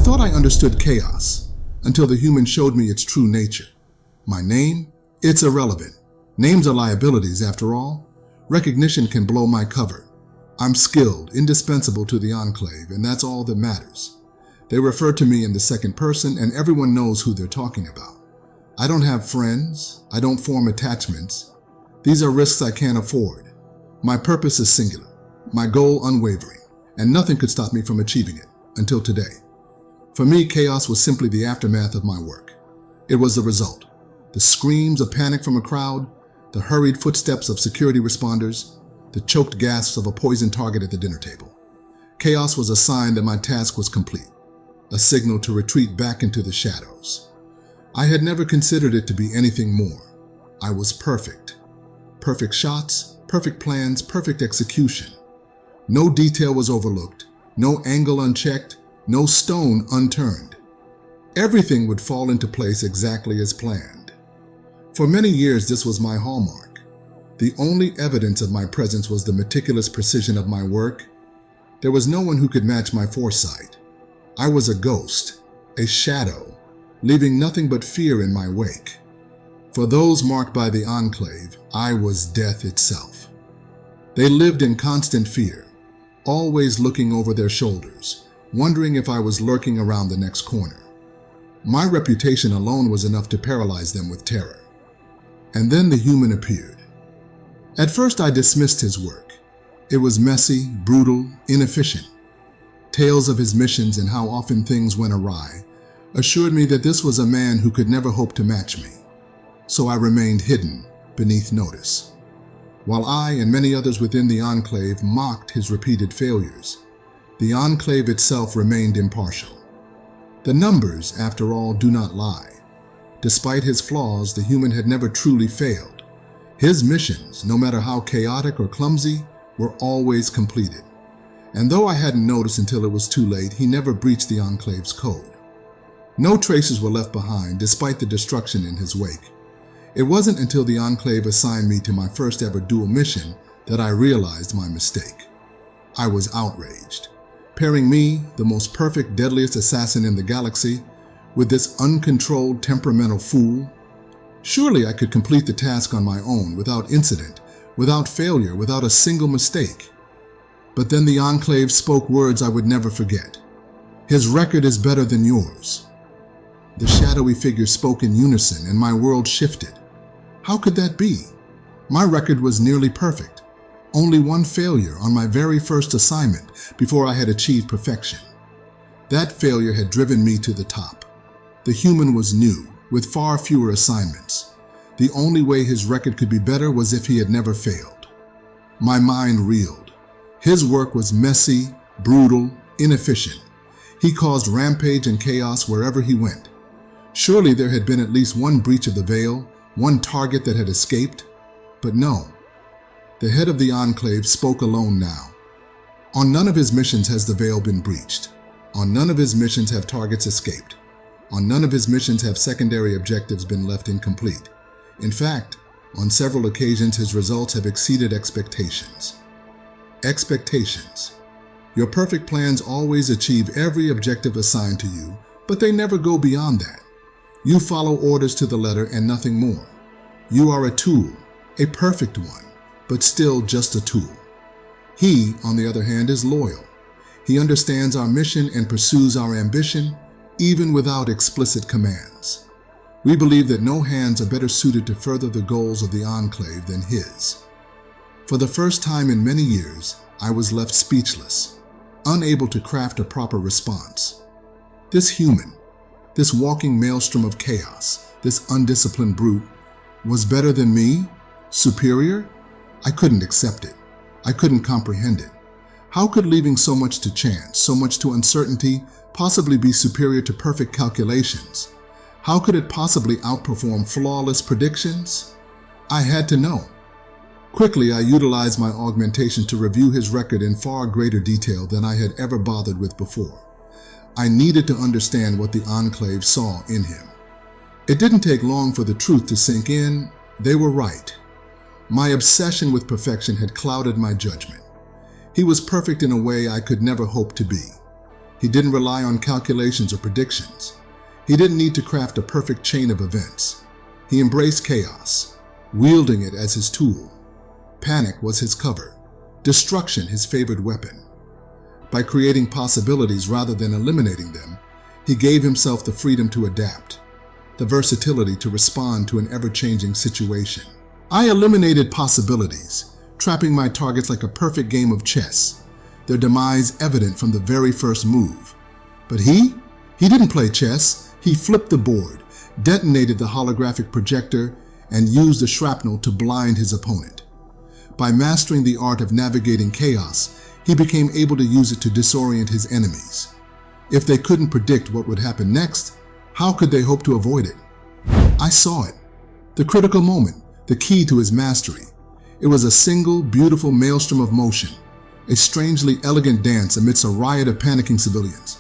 thought I understood chaos until the human showed me its true nature. My name? It's irrelevant. Names are liabilities, after all. Recognition can blow my cover. I'm skilled, indispensable to the Enclave, and that's all that matters. They refer to me in the second person, and everyone knows who they're talking about. I don't have friends. I don't form attachments. These are risks I can't afford. My purpose is singular, my goal unwavering, and nothing could stop me from achieving it, until today. For me, chaos was simply the aftermath of my work. It was the result. The screams of panic from a crowd, the hurried footsteps of security responders, the choked gasps of a poisoned target at the dinner table. Chaos was a sign that my task was complete, a signal to retreat back into the shadows. I had never considered it to be anything more. I was perfect. Perfect shots, perfect plans, perfect execution. No detail was overlooked, no angle unchecked, no stone unturned. Everything would fall into place exactly as planned. For many years, this was my hallmark. The only evidence of my presence was the meticulous precision of my work. There was no one who could match my foresight. I was a ghost, a shadow, leaving nothing but fear in my wake. For those marked by the Enclave, I was death itself. They lived in constant fear, always looking over their shoulders, wondering if I was lurking around the next corner. My reputation alone was enough to paralyze them with terror. And then the human appeared. At first I dismissed his work. It was messy, brutal, inefficient. Tales of his missions and how often things went awry assured me that this was a man who could never hope to match me. So I remained hidden beneath notice, while I and many others within the Enclave mocked his repeated failures. The Enclave itself remained impartial. The numbers, after all, do not lie. Despite his flaws, the human had never truly failed. His missions, no matter how chaotic or clumsy, were always completed. And though I hadn't noticed until it was too late, he never breached the Enclave's code. No traces were left behind, despite the destruction in his wake. It wasn't until the Enclave assigned me to my first ever dual mission that I realized my mistake. I was outraged. Pairing me, the most perfect, deadliest assassin in the galaxy, with this uncontrolled, temperamental fool. Surely I could complete the task on my own, without incident, without failure, without a single mistake. But then the Enclave spoke words I would never forget. His record is better than yours. The shadowy figure spoke in unison, and my world shifted. How could that be? My record was nearly perfect. Only one failure on my very first assignment before I had achieved perfection. That failure had driven me to the top. The human was new, with far fewer assignments. The only way his record could be better was if he had never failed. My mind reeled. His work was messy, brutal, inefficient. He caused rampage and chaos wherever he went. Surely there had been at least one breach of the veil, one target that had escaped. But no. The head of the Enclave spoke alone now. On none of his missions has the veil been breached. On none of his missions have targets escaped. On none of his missions have secondary objectives been left incomplete. In fact, on several occasions his results have exceeded expectations. Expectations. Your perfect plans always achieve every objective assigned to you, but they never go beyond that. You follow orders to the letter and nothing more. You are a tool, a perfect one, but still just a tool. He, on the other hand, is loyal. He understands our mission and pursues our ambition, even without explicit commands. We believe that no hands are better suited to further the goals of the Enclave than his. For the first time in many years, I was left speechless, unable to craft a proper response. This human, this walking maelstrom of chaos, this undisciplined brute, was better than me? Superior? I couldn't accept it. I couldn't comprehend it. How could leaving so much to chance, so much to uncertainty, possibly be superior to perfect calculations? How could it possibly outperform flawless predictions? I had to know. Quickly, I utilized my augmentation to review his record in far greater detail than I had ever bothered with before. I needed to understand what the Enclave saw in him. It didn't take long for the truth to sink in. They were right. My obsession with perfection had clouded my judgment. He was perfect in a way I could never hope to be. He didn't rely on calculations or predictions. He didn't need to craft a perfect chain of events. He embraced chaos, wielding it as his tool. Panic was his cover, destruction his favored weapon. By creating possibilities rather than eliminating them, he gave himself the freedom to adapt, the versatility to respond to an ever-changing situation. I eliminated possibilities, trapping my targets like a perfect game of chess, their demise evident from the very first move. But he didn't play chess. He flipped the board, detonated the holographic projector, and used the shrapnel to blind his opponent. By mastering the art of navigating chaos, he became able to use it to disorient his enemies. If they couldn't predict what would happen next, how could they hope to avoid it? I saw it. The critical moment, the key to his mastery. It was a single, beautiful maelstrom of motion, a strangely elegant dance amidst a riot of panicking civilians.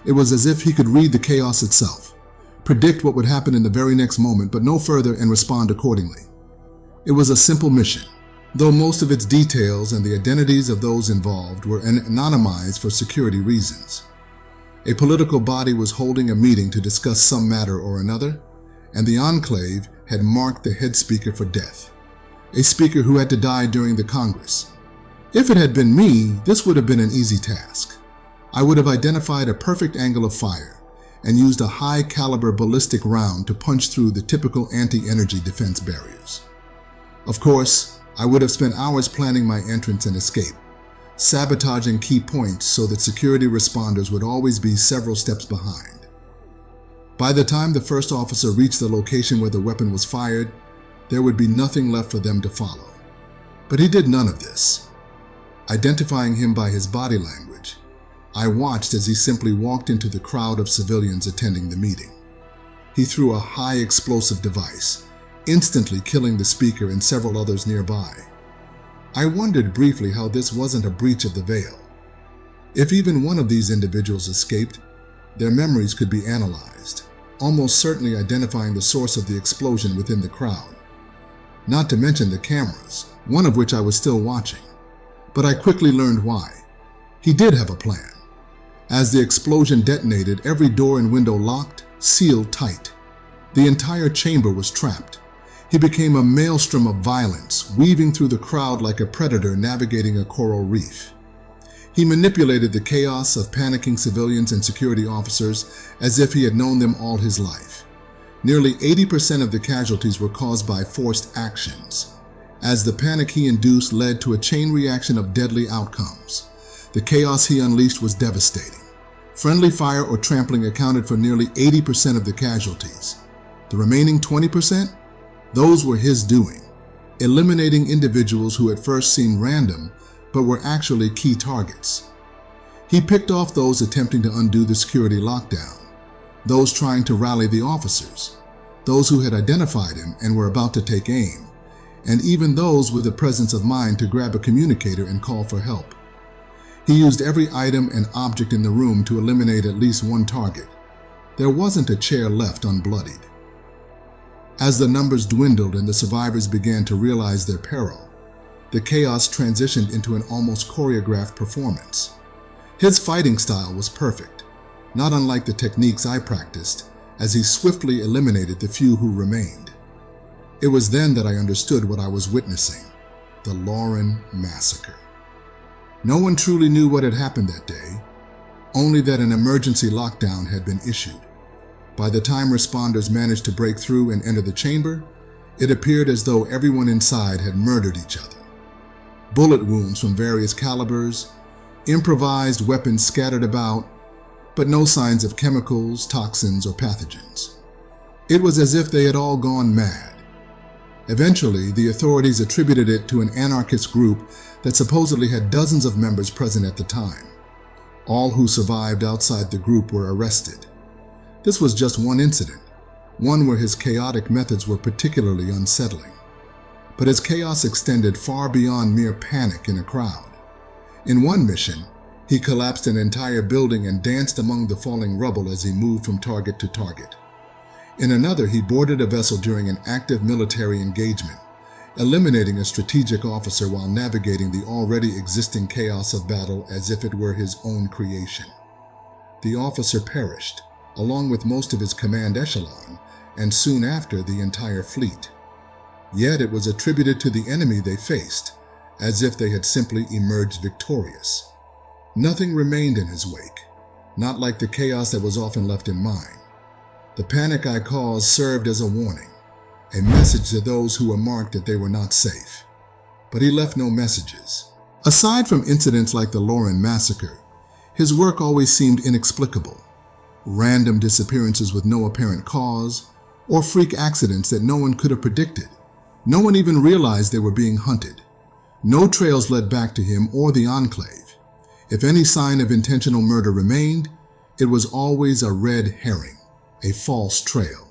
It was as if he could read the chaos itself, predict what would happen in the very next moment, but no further, and respond accordingly. It was a simple mission, though most of its details and the identities of those involved were anonymized for security reasons. A political body was holding a meeting to discuss some matter or another, and the Enclave had marked the head speaker for death, a speaker who had to die during the Congress. If it had been me, this would have been an easy task. I would have identified a perfect angle of fire and used a high-caliber ballistic round to punch through the typical anti-energy defense barriers. Of course, I would have spent hours planning my entrance and escape, sabotaging key points so that security responders would always be several steps behind. By the time the first officer reached the location where the weapon was fired, there would be nothing left for them to follow. But he did none of this. Identifying him by his body language, I watched as he simply walked into the crowd of civilians attending the meeting. He threw a high explosive device, instantly killing the speaker and several others nearby. I wondered briefly how this wasn't a breach of the veil. If even one of these individuals escaped, their memories could be analyzed, almost certainly identifying the source of the explosion within the crowd. Not to mention the cameras, one of which I was still watching. But I quickly learned why. He did have a plan. As the explosion detonated, every door and window locked, sealed tight. The entire chamber was trapped. He became a maelstrom of violence, weaving through the crowd like a predator navigating a coral reef. He manipulated the chaos of panicking civilians and security officers as if he had known them all his life. Nearly 80% of the casualties were caused by forced actions, as the panic he induced led to a chain reaction of deadly outcomes. The chaos he unleashed was devastating. Friendly fire or trampling accounted for nearly 80% of the casualties. The remaining 20%? Those were his doing, eliminating individuals who at first seemed random but were actually key targets. He picked off those attempting to undo the security lockdown, those trying to rally the officers, those who had identified him and were about to take aim, and even those with the presence of mind to grab a communicator and call for help. He used every item and object in the room to eliminate at least one target. There wasn't a chair left unbloodied. As the numbers dwindled and the survivors began to realize their peril, the chaos transitioned into an almost choreographed performance. His fighting style was perfect, not unlike the techniques I practiced, as he swiftly eliminated the few who remained. It was then that I understood what I was witnessing, the Lauren Massacre. No one truly knew what had happened that day, only that an emergency lockdown had been issued. By the time responders managed to break through and enter the chamber, it appeared as though everyone inside had murdered each other. Bullet wounds from various calibers, improvised weapons scattered about, but no signs of chemicals, toxins, or pathogens. It was as if they had all gone mad. Eventually, the authorities attributed it to an anarchist group that supposedly had dozens of members present at the time. All who survived outside the group were arrested. This was just one incident, one where his chaotic methods were particularly unsettling. But his chaos extended far beyond mere panic in a crowd. In one mission, he collapsed an entire building and danced among the falling rubble as he moved from target to target. In another, he boarded a vessel during an active military engagement, eliminating a strategic officer while navigating the already existing chaos of battle as if it were his own creation. The officer perished, along with most of his command echelon, and soon after the entire fleet. Yet it was attributed to the enemy they faced, as if they had simply emerged victorious. Nothing remained in his wake, not like the chaos that was often left in mine. The panic I caused served as a warning, a message to those who were marked that they were not safe. But he left no messages. Aside from incidents like the Lauren massacre, his work always seemed inexplicable. Random disappearances with no apparent cause, or freak accidents that no one could have predicted. No one even realized they were being hunted. No trails led back to him or the Enclave. If any sign of intentional murder remained, it was always a red herring, a false trail.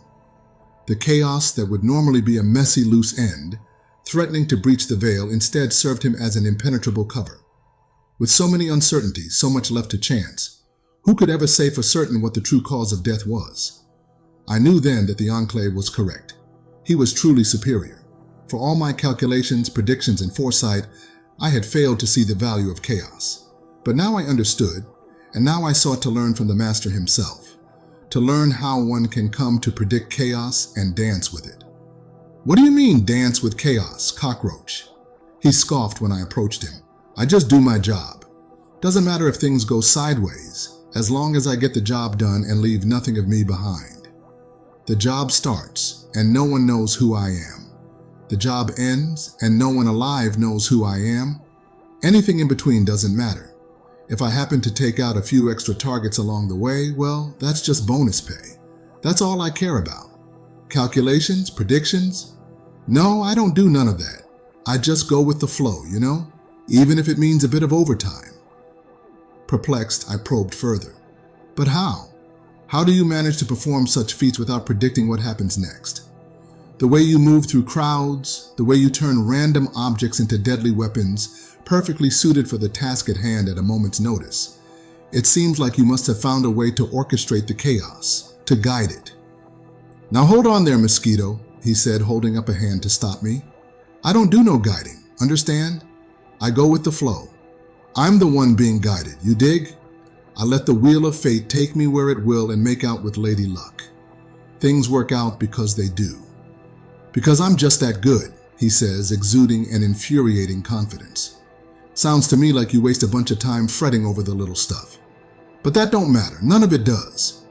The chaos that would normally be a messy loose end, threatening to breach the veil, instead served him as an impenetrable cover. With so many uncertainties, so much left to chance, who could ever say for certain what the true cause of death was? I knew then that the Enclave was correct. He was truly superior. For all my calculations, predictions, and foresight, I had failed to see the value of chaos. But now I understood, and now I sought to learn from the master himself, to learn how one can come to predict chaos and dance with it. "What do you mean, dance with chaos, cockroach?" He scoffed when I approached him. "I just do my job. Doesn't matter if things go sideways, as long as I get the job done and leave nothing of me behind. The job starts, and no one knows who I am. The job ends, and no one alive knows who I am. Anything in between doesn't matter. If I happen to take out a few extra targets along the way, well, that's just bonus pay. That's all I care about. Calculations, predictions? No, I don't do none of that. I just go with the flow, you know, even if it means a bit of overtime." Perplexed, I probed further. "But how? How do you manage to perform such feats without predicting what happens next? The way you move through crowds, the way you turn random objects into deadly weapons, perfectly suited for the task at hand at a moment's notice. It seems like you must have found a way to orchestrate the chaos, to guide it." "Now hold on there, Mosquito," he said, holding up a hand to stop me. "I don't do no guiding, understand? I go with the flow. I'm the one being guided, you dig? I let the wheel of fate take me where it will and make out with Lady Luck. Things work out because they do. Because I'm just that good," he says, exuding an infuriating confidence. "Sounds to me like you waste a bunch of time fretting over the little stuff. But that don't matter, none of it does.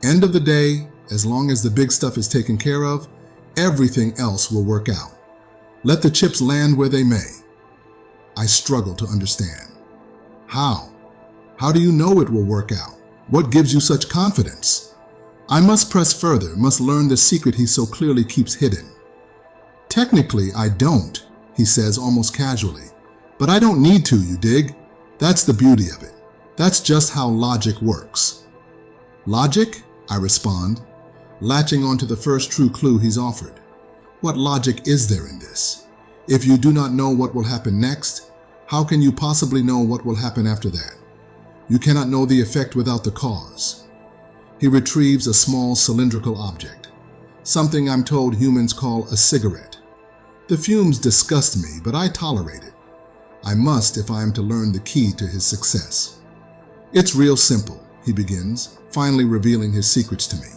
End of the day, as long as the big stuff is taken care of, everything else will work out. Let the chips land where they may." I struggle to understand. "How? How do you know it will work out? What gives you such confidence?" I must press further, must learn the secret he so clearly keeps hidden. "Technically, I don't," he says almost casually. "But I don't need to, you dig? That's the beauty of it. That's just how logic works." "Logic?" I respond, latching onto the first true clue he's offered. What logic is there in this? If you do not know what will happen next, how can you possibly know what will happen after that? You cannot know the effect without the cause. He retrieves a small cylindrical object, something I'm told humans call a cigarette. The fumes disgust me, but I tolerate it. I must if I am to learn the key to his success. "It's real simple," he begins, finally revealing his secrets to me.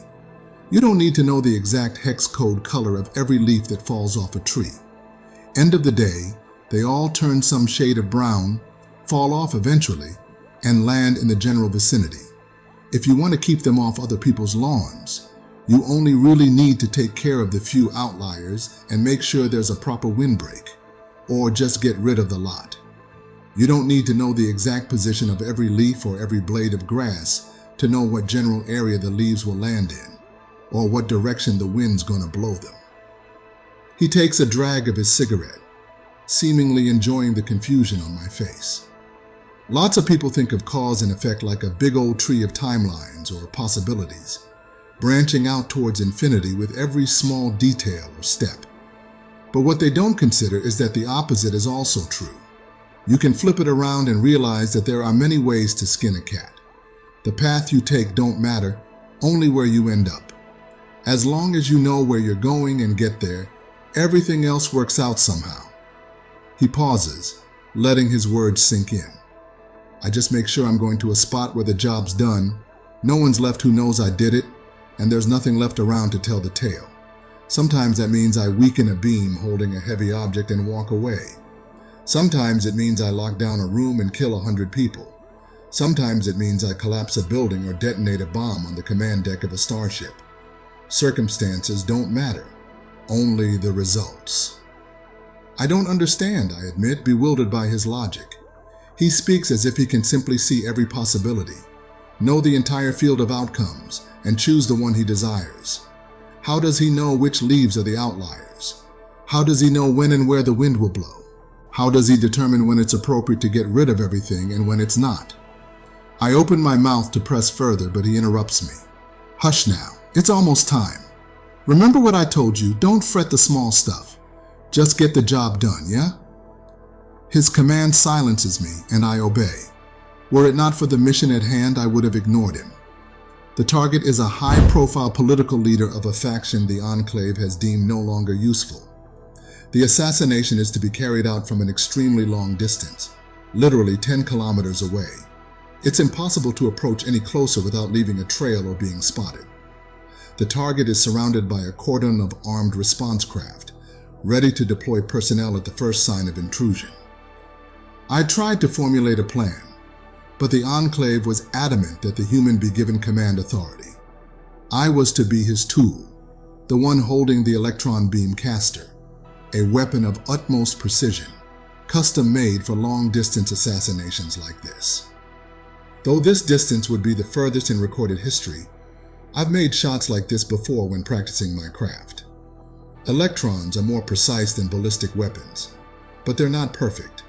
"You don't need to know the exact hex code color of every leaf that falls off a tree. End of the day, they all turn some shade of brown, fall off eventually, and land in the general vicinity. If you want to keep them off other people's lawns, you only really need to take care of the few outliers and make sure there's a proper windbreak, or just get rid of the lot. You don't need to know the exact position of every leaf or every blade of grass to know what general area the leaves will land in, or what direction the wind's gonna blow them." He takes a drag of his cigarette, seemingly enjoying the confusion on my face. Lots of people think of cause and effect like a big old tree of timelines or possibilities, branching out towards infinity with every small detail or step. But what they don't consider is that the opposite is also true. You can flip it around and realize that there are many ways to skin a cat. The path you take don't matter, only where you end up. As long as you know where you're going and get there, everything else works out somehow. He pauses, letting his words sink in. I just make sure I'm going to a spot where the job's done, No one's left who knows I did it, and there's nothing left around to tell the tale. Sometimes that means I weaken a beam holding a heavy object and walk away. Sometimes it means I lock down a room and kill 100 people. Sometimes it means I collapse a building or detonate a bomb on the command deck of a starship. Circumstances don't matter, only the results. I don't understand, I admit, bewildered by his logic. He speaks as if he can simply see every possibility, know the entire field of outcomes, and choose the one he desires. How does he know which leaves are the outliers? How does he know when and where the wind will blow? How does he determine when it's appropriate to get rid of everything and when it's not? I open my mouth to press further, but he interrupts me. Hush now, it's almost time. Remember what I told you, don't fret the small stuff. Just get the job done, yeah? His command silences me, and I obey. Were it not for the mission at hand, I would have ignored him. The target is a high-profile political leader of a faction the Enclave has deemed no longer useful. The assassination is to be carried out from an extremely long distance, literally 10 kilometers away. It's impossible to approach any closer without leaving a trail or being spotted. The target is surrounded by a cordon of armed response craft, ready to deploy personnel at the first sign of intrusion. I tried to formulate a plan, but the Enclave was adamant that the human be given command authority. I was to be his tool, the one holding the electron beam caster, a weapon of utmost precision, custom-made for long-distance assassinations like this. Though this distance would be the furthest in recorded history, I've made shots like this before when practicing my craft. Electrons are more precise than ballistic weapons, but they're not perfect.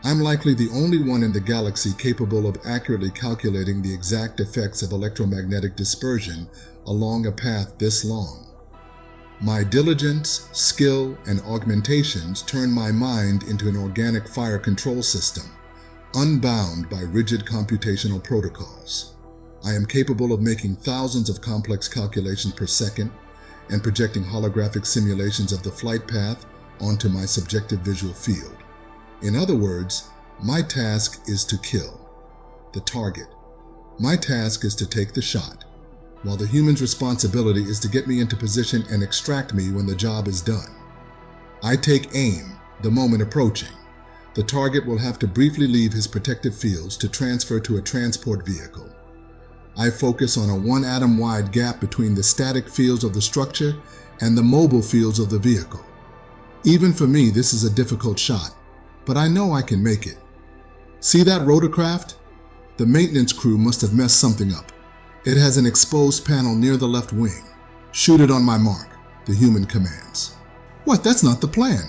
I'm likely the only one in the galaxy capable of accurately calculating the exact effects of electromagnetic dispersion along a path this long. My diligence, skill, and augmentations turn my mind into an organic fire control system, unbound by rigid computational protocols. I am capable of making thousands of complex calculations per second and projecting holographic simulations of the flight path onto my subjective visual field. In other words, my task is to kill the target. My task is to take the shot, while the human's responsibility is to get me into position and extract me when the job is done. I take aim the moment approaching. The target will have to briefly leave his protective fields to transfer to a transport vehicle. I focus on a one-atom-wide gap between the static fields of the structure and the mobile fields of the vehicle. Even for me, this is a difficult shot, but I know I can make it. See that rotorcraft? The maintenance crew must have messed something up. It has an exposed panel near the left wing. Shoot it on my mark, the human commands. What? That's not the plan.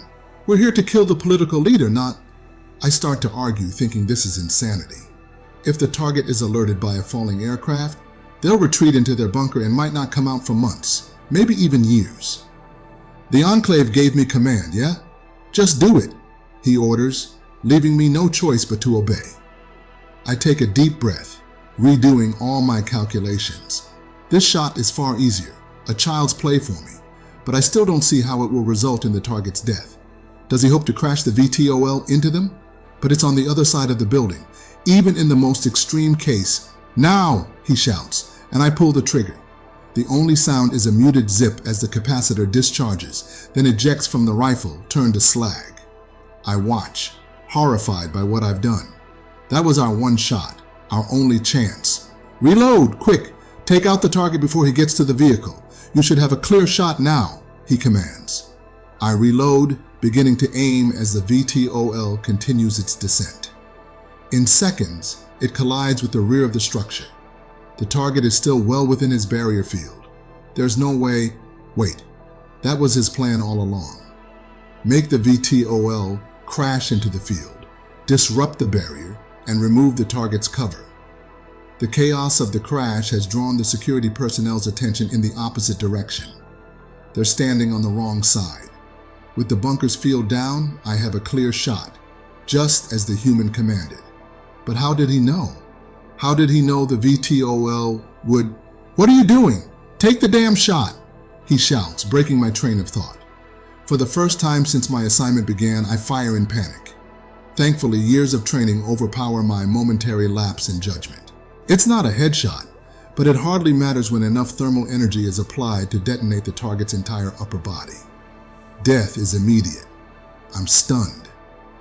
We're here to kill the political leader, not... I start to argue, thinking this is insanity. If the target is alerted by a falling aircraft, they'll retreat into their bunker and might not come out for months, maybe even years. The Enclave gave me command, yeah? Just do it, he orders, leaving me no choice but to obey. I take a deep breath, redoing all my calculations. This shot is far easier, a child's play for me, but I still don't see how it will result in the target's death. Does he hope to crash the VTOL into them? But it's on the other side of the building. Even in the most extreme case, now, he shouts, and I pull the trigger. The only sound is a muted zip as the capacitor discharges, then ejects from the rifle, turned to slag. I watch, horrified by what I've done. That was our one shot, our only chance. Reload, quick! Take out the target before he gets to the vehicle. You should have a clear shot now, he commands. I reload, beginning to aim as the VTOL continues its descent. In seconds, it collides with the rear of the structure. The target is still well within his barrier field. There's no way... Wait, that was his plan all along. Make the VTOL crash into the field, disrupt the barrier, and remove the target's cover. The chaos of the crash has drawn the security personnel's attention in the opposite direction. They're standing on the wrong side. With the bunker's field down, I have a clear shot, just as the human commanded. But how did he know? How did he know the VTOL would... What are you doing? Take the damn shot, he shouts, breaking my train of thought. For the first time since my assignment began, I fire in panic. Thankfully, years of training overpower my momentary lapse in judgment. It's not a headshot, but it hardly matters when enough thermal energy is applied to detonate the target's entire upper body. Death is immediate. I'm stunned.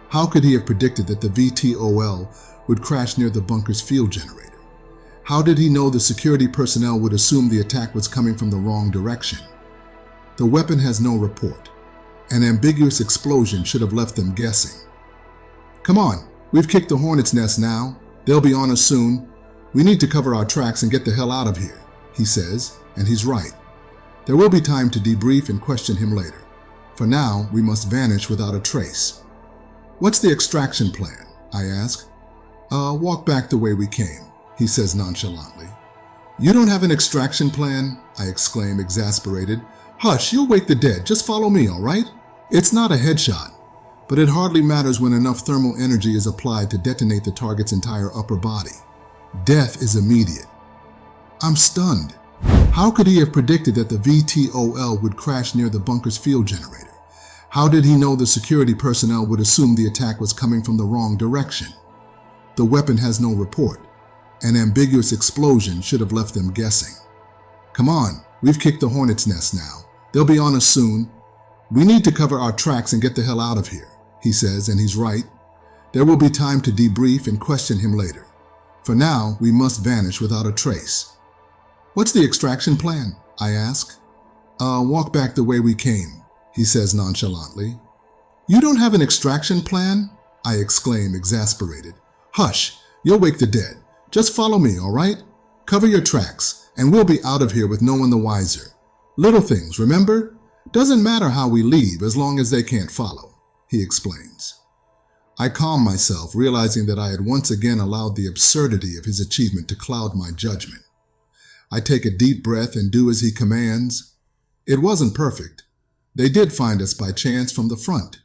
How could he have predicted that the VTOL would crash near the bunker's field generator? How did he know the security personnel would assume the attack was coming from the wrong direction? The weapon has no report. An ambiguous explosion should have left them guessing. Come on, we've kicked the hornet's nest now. They'll be on us soon. We need to cover our tracks and get the hell out of here, he says, and he's right. There will be time to debrief and question him later. For now, we must vanish without a trace. What's the extraction plan? I ask. Walk back the way we came, he says nonchalantly. You don't have an extraction plan? I exclaim, exasperated. Hush, you'll wake the dead. Just follow me, all right? It's not a headshot, but it hardly matters when enough thermal energy is applied to detonate the target's entire upper body. Death is immediate. I'm stunned. How could he have predicted that the VTOL would crash near the bunker's field generator? How did he know the security personnel would assume the attack was coming from the wrong direction? The weapon has no report. An ambiguous explosion should have left them guessing. Come on, we've kicked the hornet's nest now. They'll be on us soon. We need to cover our tracks and get the hell out of here, he says, and he's right. There will be time to debrief and question him later. For now, we must vanish without a trace. What's the extraction plan? I ask. Walk back the way we came, he says nonchalantly. You don't have an extraction plan? I exclaim, exasperated. Hush, you'll wake the dead. Just follow me, all right? Cover your tracks, and we'll be out of here with no one the wiser. Little things, remember? Doesn't matter how we leave as long as they can't follow, he explains. I calm myself, realizing that I had once again allowed the absurdity of his achievement to cloud my judgment. I take a deep breath and do as he commands. It wasn't perfect. They did find us by chance from the front.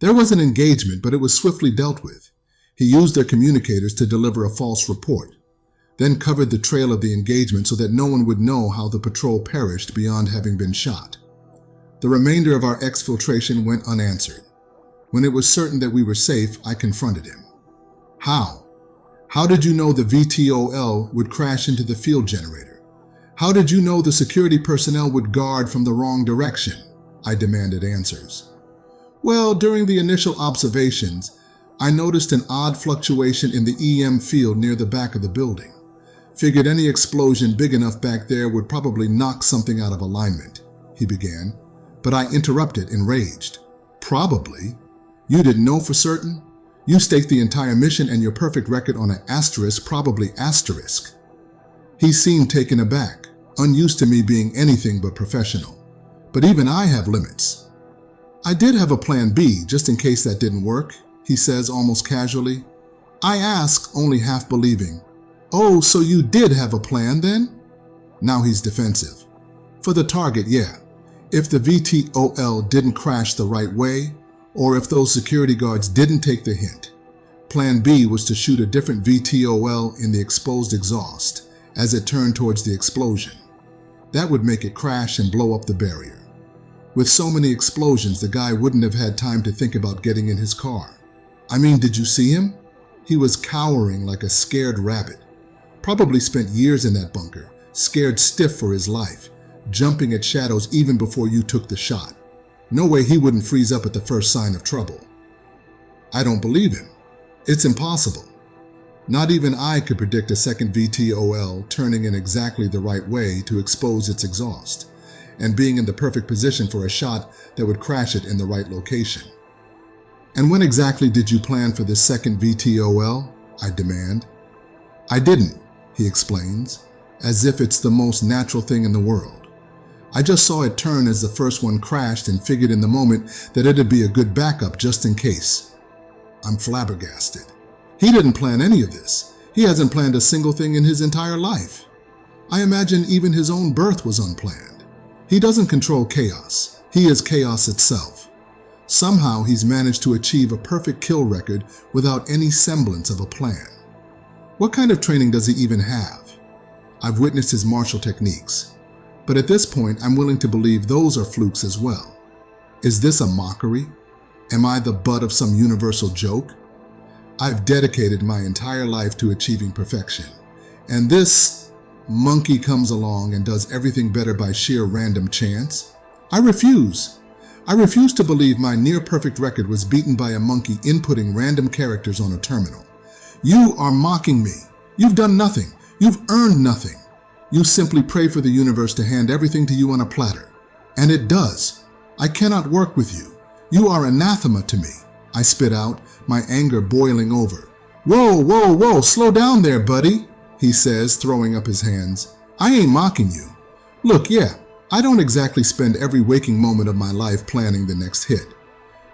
There was an engagement, but it was swiftly dealt with. He used their communicators to deliver a false report, then covered the trail of the engagement so that no one would know how the patrol perished beyond having been shot. The remainder of our exfiltration went unanswered. When it was certain that we were safe, I confronted him. How? How did you know the VTOL would crash into the field generator? How did you know the security personnel would guard from the wrong direction? I demanded answers. Well, during the initial observations, I noticed an odd fluctuation in the EM field near the back of the building. Figured any explosion big enough back there would probably knock something out of alignment, he began, but I interrupted, enraged. Probably? You didn't know for certain? You staked the entire mission and your perfect record on an asterisk, probably asterisk. He seemed taken aback, unused to me being anything but professional. But even I have limits. I did have a plan B, just in case that didn't work, he says almost casually. I ask, only half believing. Oh, so you did have a plan then? Now he's defensive. For the target, yeah. If the VTOL didn't crash the right way, or if those security guards didn't take the hint, Plan B was to shoot a different VTOL in the exposed exhaust as it turned towards the explosion. That would make it crash and blow up the barrier. With so many explosions, the guy wouldn't have had time to think about getting in his car. I mean, did you see him? He was cowering like a scared rabbit. Probably spent years in that bunker, scared stiff for his life, jumping at shadows even before you took the shot. No way he wouldn't freeze up at the first sign of trouble. I don't believe him. It's impossible. Not even I could predict a second VTOL turning in exactly the right way to expose its exhaust, and being in the perfect position for a shot that would crash it in the right location. And when exactly did you plan for this second VTOL? I demand. I didn't, he explains, as if it's the most natural thing in the world. I just saw it turn as the first one crashed and figured in the moment that it'd be a good backup just in case. I'm flabbergasted. He didn't plan any of this. He hasn't planned a single thing in his entire life. I imagine even his own birth was unplanned. He doesn't control chaos. He is chaos itself. Somehow he's managed to achieve a perfect kill record without any semblance of a plan. What kind of training does he even have? I've witnessed his martial techniques, but at this point I'm willing to believe those are flukes as well. Is this a mockery? Am I the butt of some universal joke? I've dedicated my entire life to achieving perfection, and this monkey comes along and does everything better by sheer random chance? I refuse. I refuse to believe my near-perfect record was beaten by a monkey inputting random characters on a terminal. You are mocking me. You've done nothing. You've earned nothing. You simply pray for the universe to hand everything to you on a platter. And it does. I cannot work with you. You are anathema to me. I spit out, my anger boiling over. Whoa, whoa, whoa, slow down there, buddy, he says, throwing up his hands. I ain't mocking you. Look, yeah, I don't exactly spend every waking moment of my life planning the next hit.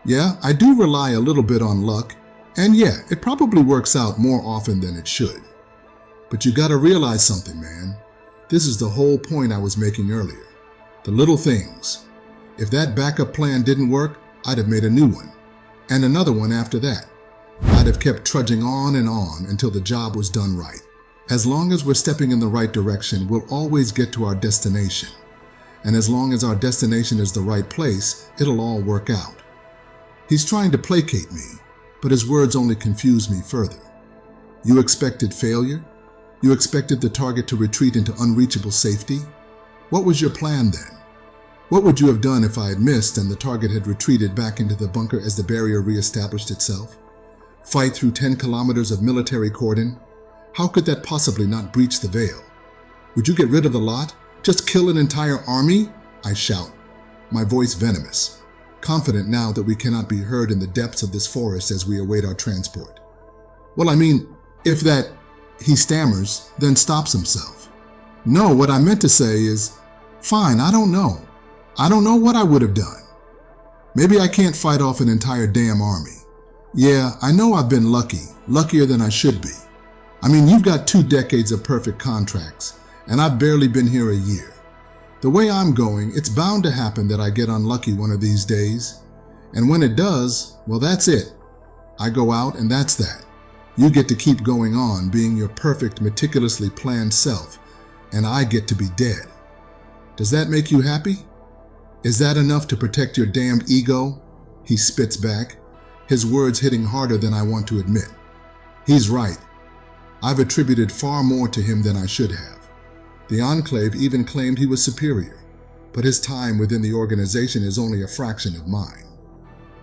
Yeah, I do rely a little bit on luck, and yeah, it probably works out more often than it should. But you gotta realize something, man. This is the whole point I was making earlier. The little things. If that backup plan didn't work, I'd have made a new one. And another one after that. I'd have kept trudging on until the job was done right. As long as we're stepping in the right direction, we'll always get to our destination. And as long as our destination is the right place, it'll all work out. He's trying to placate me, but his words only confuse me further. You expected failure? You expected the target to retreat into unreachable safety? What was your plan then? What would you have done if I had missed and the target had retreated back into the bunker as the barrier reestablished itself? Fight through 10 kilometers of military cordon? How could that possibly not breach the veil? Would you get rid of the lot? Just kill an entire army? I shout, my voice venomous, confident now that we cannot be heard in the depths of this forest as we await our transport. Well, I mean, if that, he stammers, then stops himself. No, what I meant to say is, fine, I don't know. I don't know what I would have done. Maybe I can't fight off an entire damn army. Yeah, I know I've been lucky, luckier than I should be. I mean, you've got 2 decades of perfect contracts, and I've barely been here a year. The way I'm going, it's bound to happen that I get unlucky one of these days. And when it does, well, that's it. I go out and that's that. You get to keep going on being your perfect, meticulously planned self, and I get to be dead. Does that make you happy? Is that enough to protect your damned ego? He spits back, his words hitting harder than I want to admit. He's right. I've attributed far more to him than I should have. The Enclave even claimed he was superior, but his time within the organization is only a fraction of mine.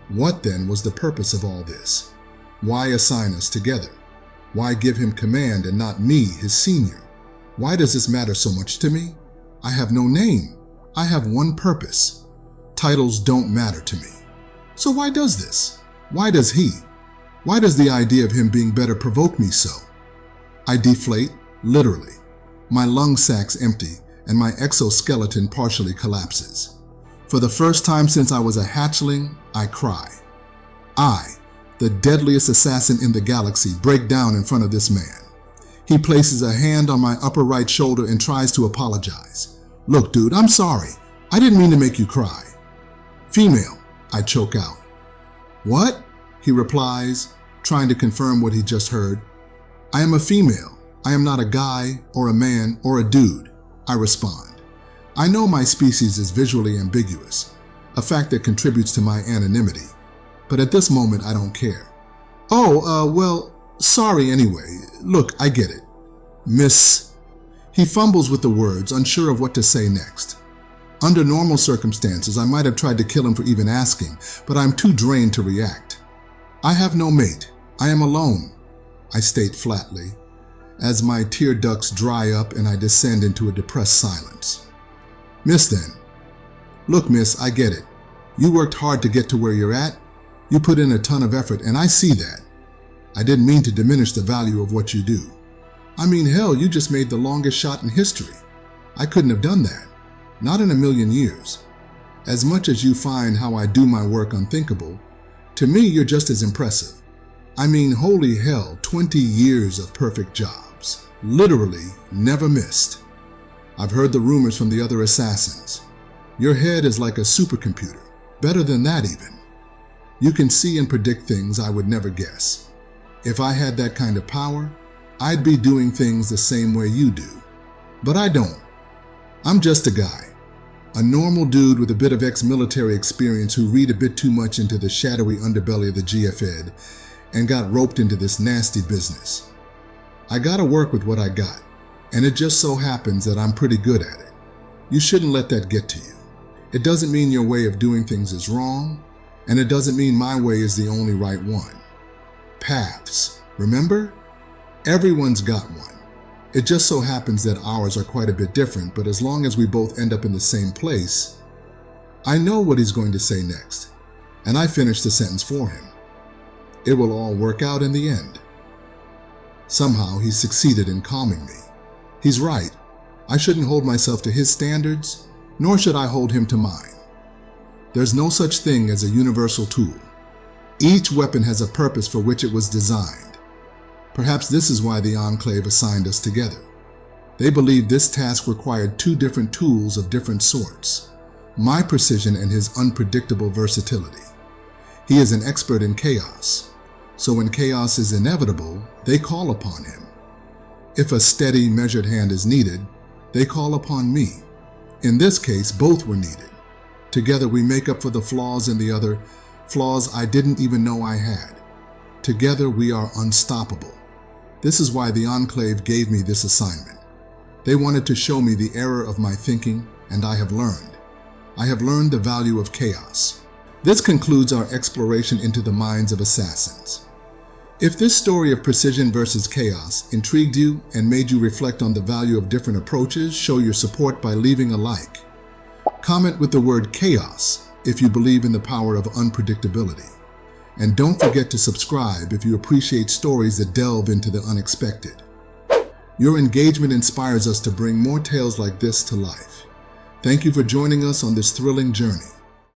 What then was the purpose of all this? Why assign us together? Why give him command and not me, his senior? Why does this matter so much to me? I have no name. I have one purpose. Titles don't matter to me. So why does this? Why does he? Why does the idea of him being better provoke me so? I deflate, literally. My lung sacs empty and my exoskeleton partially collapses. For the first time since I was a hatchling, I cry. I, the deadliest assassin in the galaxy, break down in front of this man. He places a hand on my upper right shoulder and tries to apologize. Look, dude, I'm sorry. I didn't mean to make you cry. Female, I choke out. What? He replies, trying to confirm what he just heard. I am a female. I am not a guy or a man or a dude, I respond. I know my species is visually ambiguous, a fact that contributes to my anonymity, but at this moment I don't care. Well, sorry anyway. Look, I get it. Miss... He fumbles with the words, unsure of what to say next. Under normal circumstances, I might have tried to kill him for even asking, but I'm too drained to react. I have no mate. I am alone, I state flatly, as my tear ducts dry up and I descend into a depressed silence. Miss then. Look, miss, I get it. You worked hard to get to where you're at. You put in a ton of effort, and I see that. I didn't mean to diminish the value of what you do. I mean, hell, you just made the longest shot in history. I couldn't have done that. Not in a million years. As much as you find how I do my work unthinkable, to me you're just as impressive. I mean, holy hell, 20 years of perfect jobs. Literally never missed. I've heard the rumors from the other assassins. Your head is like a supercomputer. Better than that even. You can see and predict things I would never guess. If I had that kind of power, I'd be doing things the same way you do. But I don't. I'm just a guy. A normal dude with a bit of ex-military experience who read a bit too much into the shadowy underbelly of the GFED and got roped into this nasty business. I gotta work with what I got. And it just so happens that I'm pretty good at it. You shouldn't let that get to you. It doesn't mean your way of doing things is wrong, and it doesn't mean my way is the only right one. Paths, remember? Everyone's got one. It just so happens that ours are quite a bit different, but as long as we both end up in the same place, I know what he's going to say next, and I finish the sentence for him. It will all work out in the end. Somehow he succeeded in calming me. He's right. I shouldn't hold myself to his standards, nor should I hold him to mine. There's no such thing as a universal tool. Each weapon has a purpose for which it was designed. Perhaps this is why the Enclave assigned us together. They believed this task required two different tools of different sorts, my precision and his unpredictable versatility. He is an expert in chaos, so when chaos is inevitable, they call upon him. If a steady, measured hand is needed, they call upon me. In this case, both were needed. Together we make up for the flaws in the other, flaws I didn't even know I had. Together we are unstoppable. This is why the Enclave gave me this assignment. They wanted to show me the error of my thinking, and I have learned. I have learned the value of chaos. This concludes our exploration into the minds of assassins. If this story of precision versus chaos intrigued you and made you reflect on the value of different approaches, show your support by leaving a like. Comment with the word chaos if you believe in the power of unpredictability. And don't forget to subscribe if you appreciate stories that delve into the unexpected. Your engagement inspires us to bring more tales like this to life. Thank you for joining us on this thrilling journey.